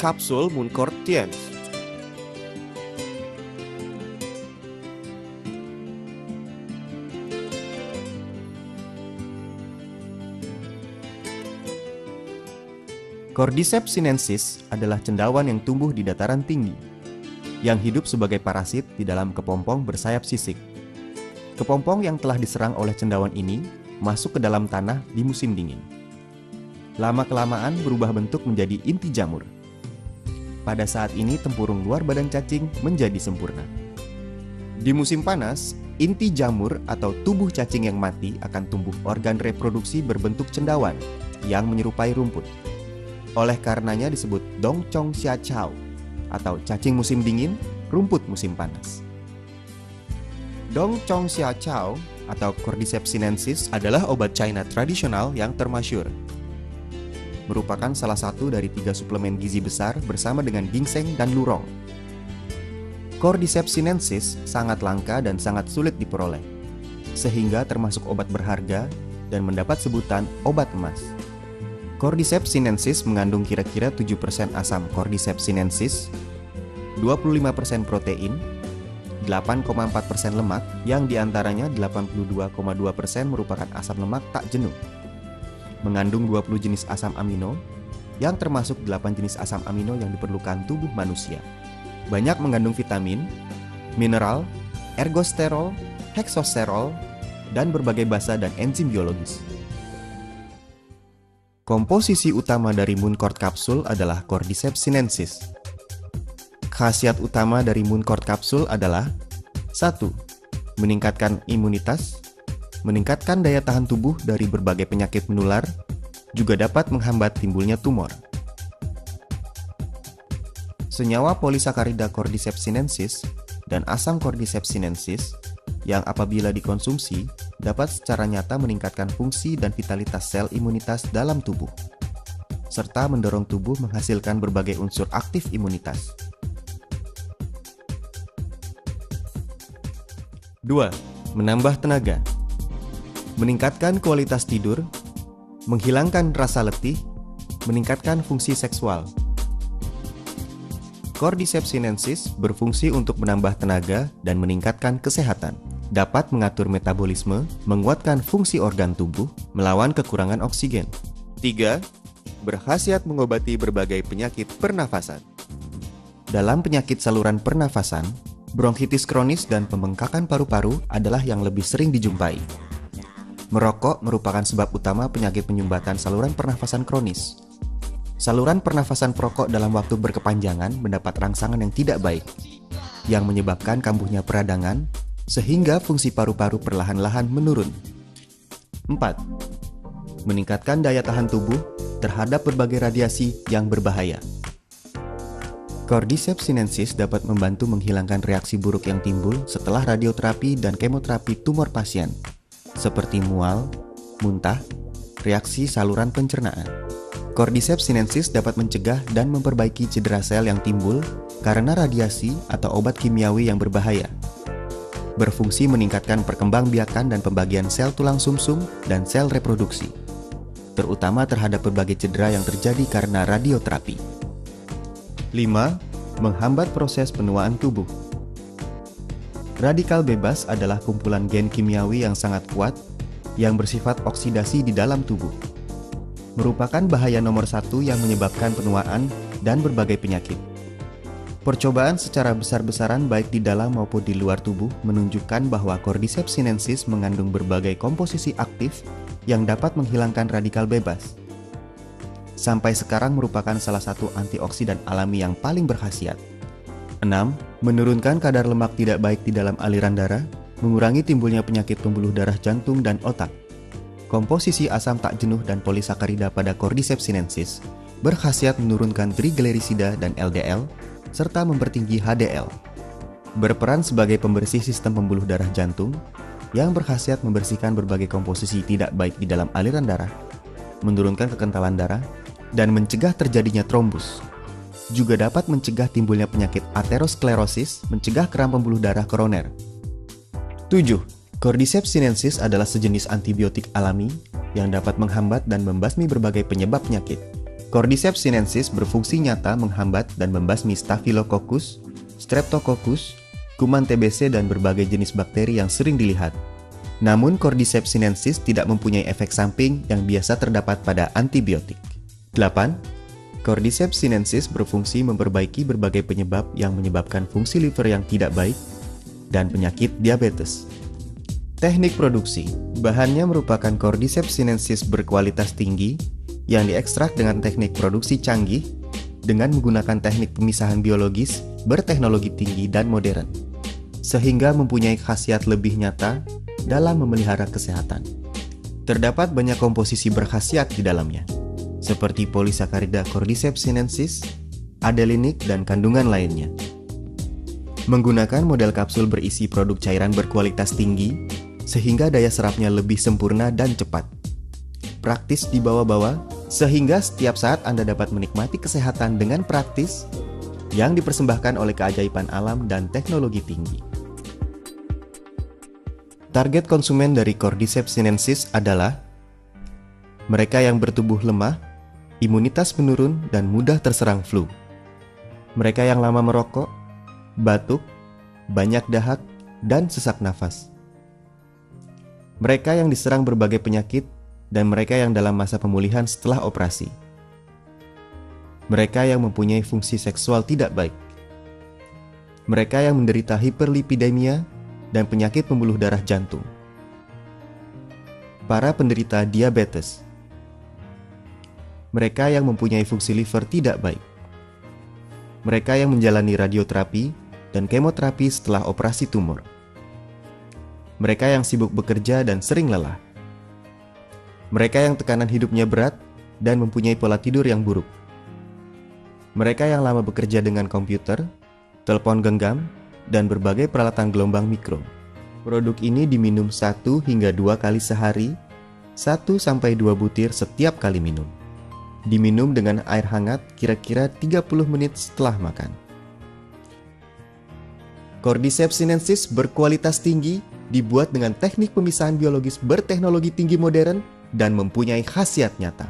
Kapsul Muncort Tiens. Cordyceps sinensis adalah cendawan yang tumbuh di dataran tinggi, yang hidup sebagai parasit di dalam kepompong bersayap sisik. Kepompong yang telah diserang oleh cendawan ini masuk ke dalam tanah di musim dingin. Lama-kelamaan berubah bentuk menjadi inti jamur. Pada saat ini tempurung luar badan cacing menjadi sempurna. Di musim panas, inti jamur atau tubuh cacing yang mati akan tumbuh organ reproduksi berbentuk cendawan yang menyerupai rumput. Oleh karenanya disebut dongchong xia chao atau cacing musim dingin, rumput musim panas. Dongchong xia chao atau Cordyceps sinensis adalah obat China tradisional yang termasyur. Merupakan salah satu dari 3 suplemen gizi besar bersama dengan ginseng dan lurong. Cordyceps sinensis sangat langka dan sangat sulit diperoleh, sehingga termasuk obat berharga dan mendapat sebutan obat emas. Cordyceps sinensis mengandung kira-kira 7% asam Cordyceps sinensis, 25% protein, 8,4% lemak, yang diantaranya 82,2% merupakan asam lemak tak jenuh. Mengandung 20 jenis asam amino, yang termasuk 8 jenis asam amino yang diperlukan tubuh manusia. Banyak mengandung vitamin, mineral, ergosterol, heksosterol, dan berbagai basa dan enzim biologis. Komposisi utama dari Muncort kapsul adalah Cordyceps sinensis. Khasiat utama dari Muncort kapsul adalah 1. Meningkatkan imunitas, meningkatkan daya tahan tubuh dari berbagai penyakit menular, juga dapat menghambat timbulnya tumor. Senyawa polisakarida Cordyceps sinensis dan asam Cordyceps sinensis yang apabila dikonsumsi dapat secara nyata meningkatkan fungsi dan vitalitas sel imunitas dalam tubuh, serta mendorong tubuh menghasilkan berbagai unsur aktif imunitas. 2. Menambah tenaga, meningkatkan kualitas tidur, menghilangkan rasa letih, meningkatkan fungsi seksual. Cordyceps sinensis berfungsi untuk menambah tenaga dan meningkatkan kesehatan. Dapat mengatur metabolisme, menguatkan fungsi organ tubuh, melawan kekurangan oksigen. 3. Berkhasiat mengobati berbagai penyakit pernafasan. Dalam penyakit saluran pernafasan, bronkitis kronis dan pembengkakan paru-paru adalah yang lebih sering dijumpai. Merokok merupakan sebab utama penyakit penyumbatan saluran pernafasan kronis. Saluran pernafasan perokok dalam waktu berkepanjangan mendapat rangsangan yang tidak baik, yang menyebabkan kambuhnya peradangan, sehingga fungsi paru-paru perlahan-lahan menurun. 4. Meningkatkan daya tahan tubuh terhadap berbagai radiasi yang berbahaya. Cordyceps sinensis dapat membantu menghilangkan reaksi buruk yang timbul setelah radioterapi dan kemoterapi tumor pasien, seperti mual, muntah, reaksi saluran pencernaan. Cordyceps sinensis dapat mencegah dan memperbaiki cedera sel yang timbul karena radiasi atau obat kimiawi yang berbahaya. Berfungsi meningkatkan perkembangbiakan dan pembagian sel tulang sumsum dan sel reproduksi, terutama terhadap berbagai cedera yang terjadi karena radioterapi. 5. Menghambat proses penuaan tubuh. Radikal bebas adalah kumpulan gen kimiawi yang sangat kuat yang bersifat oksidasi di dalam tubuh. Merupakan bahaya nomor 1 yang menyebabkan penuaan dan berbagai penyakit. Percobaan secara besar-besaran baik di dalam maupun di luar tubuh menunjukkan bahwa Cordyceps sinensis mengandung berbagai komposisi aktif yang dapat menghilangkan radikal bebas. Sampai sekarang merupakan salah satu antioksidan alami yang paling berkhasiat. 6. Menurunkan kadar lemak tidak baik di dalam aliran darah, mengurangi timbulnya penyakit pembuluh darah jantung dan otak. Komposisi asam tak jenuh dan polisakarida pada Cordyceps sinensis berkhasiat menurunkan triglycerida dan LDL, serta mempertinggi HDL. Berperan sebagai pembersih sistem pembuluh darah jantung yang berkhasiat membersihkan berbagai komposisi tidak baik di dalam aliran darah, menurunkan kekentalan darah, dan mencegah terjadinya trombus. Juga dapat mencegah timbulnya penyakit aterosklerosis, mencegah keram pembuluh darah koroner. 7. Cordyceps sinensis adalah sejenis antibiotik alami yang dapat menghambat dan membasmi berbagai penyebab penyakit. Cordyceps sinensis berfungsi nyata menghambat dan membasmi Staphylococcus, Streptococcus, kuman TBC dan berbagai jenis bakteri yang sering dilihat. Namun Cordyceps sinensis tidak mempunyai efek samping yang biasa terdapat pada antibiotik. 8. Cordyceps sinensis berfungsi memperbaiki berbagai penyebab yang menyebabkan fungsi liver yang tidak baik dan penyakit diabetes. Teknik produksi. Bahannya merupakan Cordyceps sinensis berkualitas tinggi yang diekstrak dengan teknik produksi canggih dengan menggunakan teknik pemisahan biologis berteknologi tinggi dan modern, sehingga mempunyai khasiat lebih nyata dalam memelihara kesehatan. Terdapat banyak komposisi berkhasiat di dalamnya, seperti polisakarida Cordyceps sinensis, adelinik, dan kandungan lainnya. Menggunakan model kapsul berisi produk cairan berkualitas tinggi, sehingga daya serapnya lebih sempurna dan cepat. Praktis dibawa-bawa, sehingga setiap saat Anda dapat menikmati kesehatan dengan praktis yang dipersembahkan oleh keajaiban alam dan teknologi tinggi. Target konsumen dari Cordyceps sinensis adalah mereka yang bertubuh lemah, imunitas menurun, dan mudah terserang flu. Mereka yang lama merokok, batuk, banyak dahak, dan sesak nafas. Mereka yang diserang berbagai penyakit, dan mereka yang dalam masa pemulihan setelah operasi. Mereka yang mempunyai fungsi seksual tidak baik. Mereka yang menderita hiperlipidemia dan penyakit pembuluh darah jantung. Para penderita diabetes. Mereka yang mempunyai fungsi liver tidak baik. Mereka yang menjalani radioterapi dan kemoterapi setelah operasi tumor. Mereka yang sibuk bekerja dan sering lelah. Mereka yang tekanan hidupnya berat dan mempunyai pola tidur yang buruk. Mereka yang lama bekerja dengan komputer, telepon genggam, dan berbagai peralatan gelombang mikro. Produk ini diminum 1 hingga 2 kali sehari, 1 sampai 2 butir setiap kali minum. Diminum dengan air hangat kira-kira 30 menit setelah makan. Cordyceps sinensis berkualitas tinggi, dibuat dengan teknik pemisahan biologis berteknologi tinggi modern, dan mempunyai khasiat nyata.